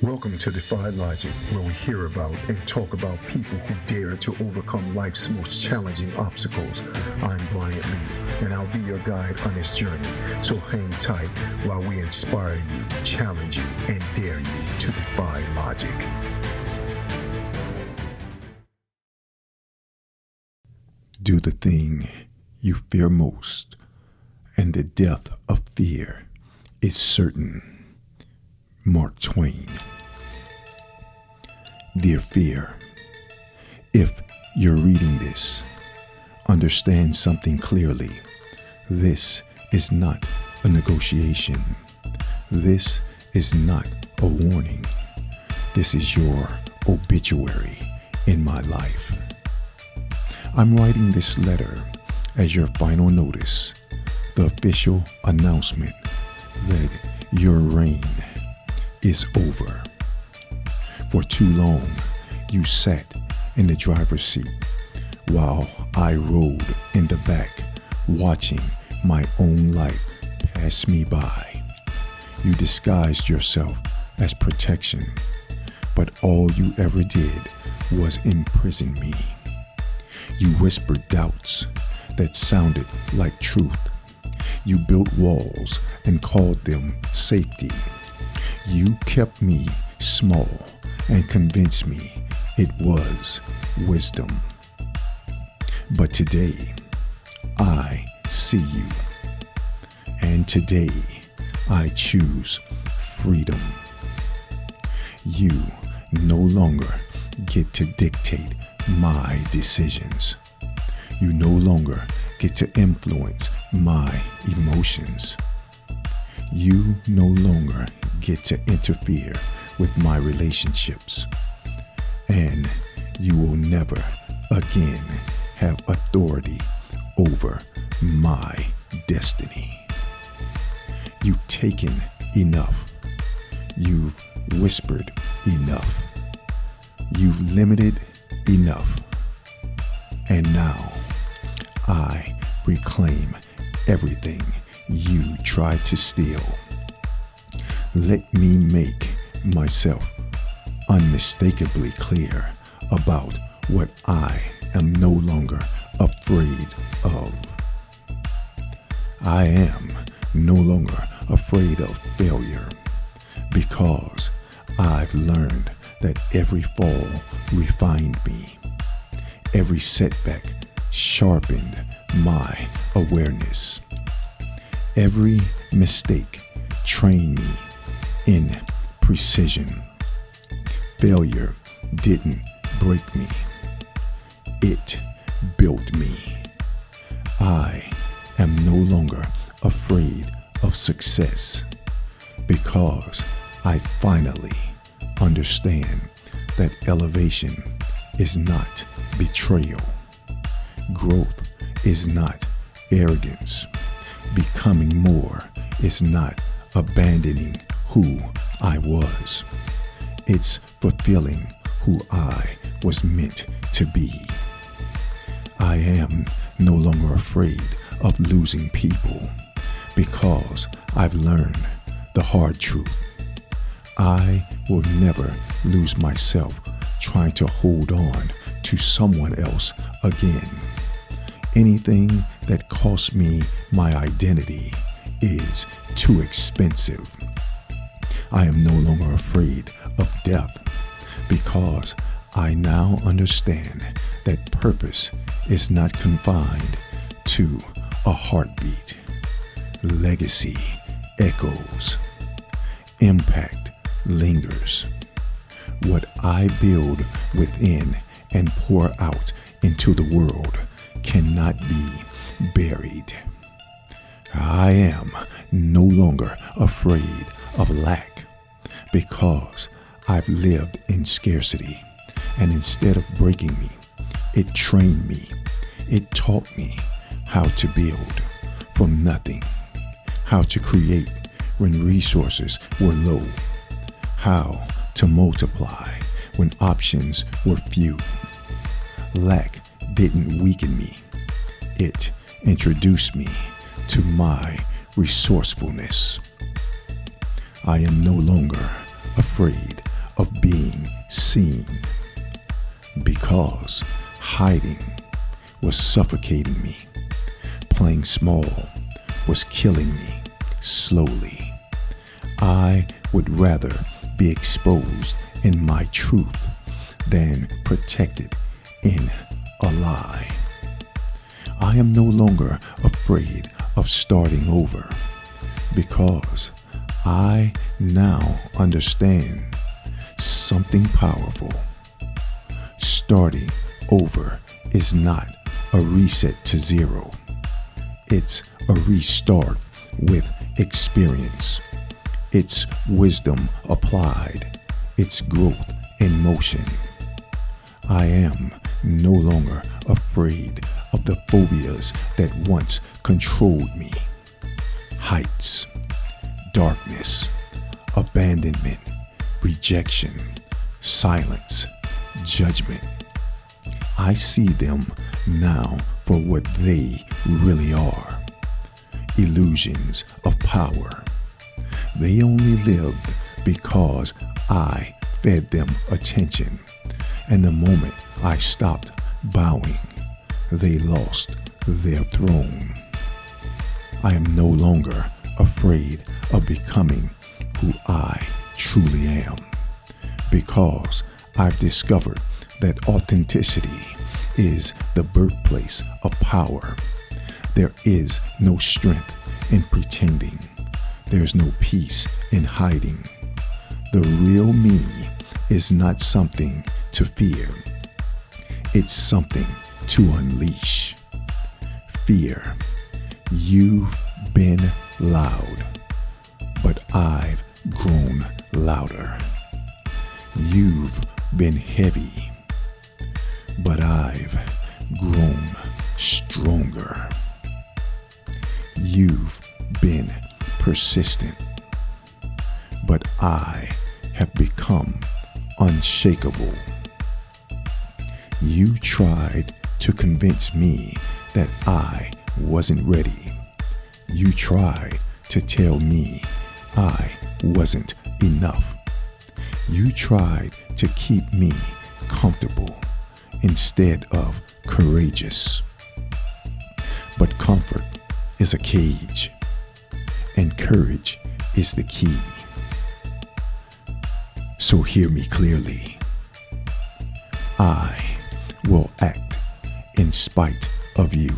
Welcome to Defy Logic, where we hear about and talk about people who dare to overcome life's most challenging obstacles. I'm Bryant Lee, and I'll be your guide on this journey. So hang tight while we inspire you, challenge you, and dare you to defy logic. Do the thing you fear most, and the death of fear is certain. Mark Twain. Dear fear, if you're reading this, understand something clearly. This is not a negotiation. This is not a warning. This is your obituary in my life. I'm writing this letter as your final notice, the official announcement that your reign is over. For too long, you sat in the driver's seat while I rode in the back, watching my own life pass me by. You disguised yourself as protection, but all you ever did was imprison me. You whispered doubts that sounded like truth. You built walls and called them safety. You kept me small and convinced me it was wisdom. But today, I see you. And today, I choose freedom. You no longer get to dictate my decisions. You no longer get to influence my emotions. You no longer get to interfere with my relationships. And you will never again have authority over my destiny. You've taken enough. You've whispered enough. You've limited enough. And now I reclaim everything you tried to steal. Let me make myself unmistakably clear about what I am no longer afraid of. I am no longer afraid of failure because I've learned that every fall refined me. Every setback sharpened my awareness. Every mistake trained me in precision. Failure didn't break me. It built me. I am no longer afraid of success because I finally understand that elevation is not betrayal. Growth is not arrogance. Becoming more is not abandoning who I was. It's fulfilling who I was meant to be. I am no longer afraid of losing people because I've learned the hard truth. I will never lose myself trying to hold on to someone else again. Anything that costs me my identity is too expensive. I am no longer afraid of death because I now understand that purpose is not confined to a heartbeat. Legacy echoes. Impact lingers. What I build within and pour out into the world cannot be buried. I am no longer afraid of lack because I've lived in scarcity, and instead of breaking me, it trained me. It taught me how to build from nothing, how to create when resources were low, how to multiply when options were few. Lack didn't weaken me. It introduced me to my resourcefulness. I am no longer afraid being seen, because hiding was suffocating me. Playing small was killing me slowly. I would rather be exposed in my truth than protected in a lie. I am no longer afraid of starting over, because I now understand something powerful. Starting over is not a reset to zero. It's a restart with experience. It's wisdom applied. It's growth in motion. I am no longer afraid of the phobias that once controlled me. Heights, darkness, abandonment, rejection, silence, judgment. I see them now for what they really are. Illusions of power. They only lived because I fed them attention. And the moment I stopped bowing, they lost their throne. I am no longer afraid of becoming who I truly am, because I've discovered that authenticity is the birthplace of power. There is no strength in pretending. There's no peace in hiding. The real me is not something to fear. It's something to unleash. Fear. You've been loud, but I've grown louder. You've been heavy, but I've grown stronger. You've been persistent, but I have become unshakable. You tried to convince me that I wasn't ready. You tried to tell me I wasn't enough. You tried to keep me comfortable instead of courageous. But comfort is a cage, and courage is the key. So hear me clearly. I will act in spite of you.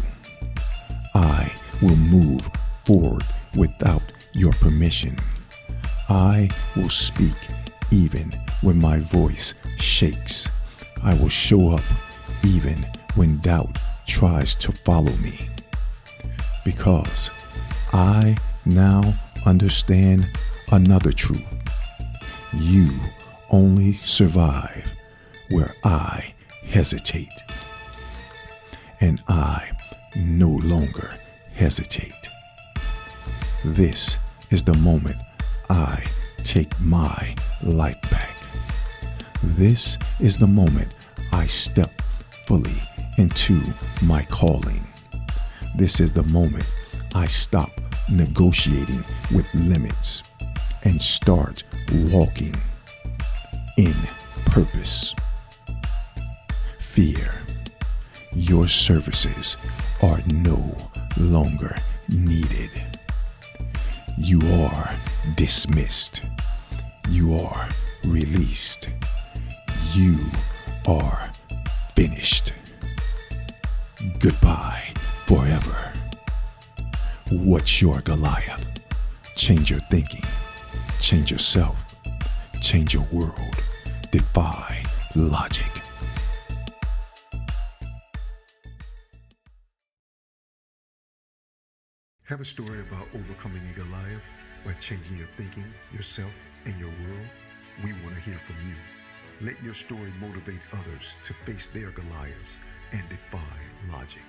I will move forward without your permission. I will speak even when my voice shakes. I will show up even when doubt tries to follow me. Because I now understand another truth. You only survive where I hesitate. And I no longer hesitate. This is the moment I take my life back. This is the moment I step fully into my calling. This is the moment I stop negotiating with limits and start walking in purpose. Fear, your services are no longer needed. You are dismissed. You are released. You are finished. Goodbye forever. What's your Goliath? Change your thinking. Change yourself. Change your world. Defy logic. Have a story about overcoming a Goliath by changing your thinking, yourself, and your world? We want to hear from you. Let your story motivate others to face their Goliaths and defy logic.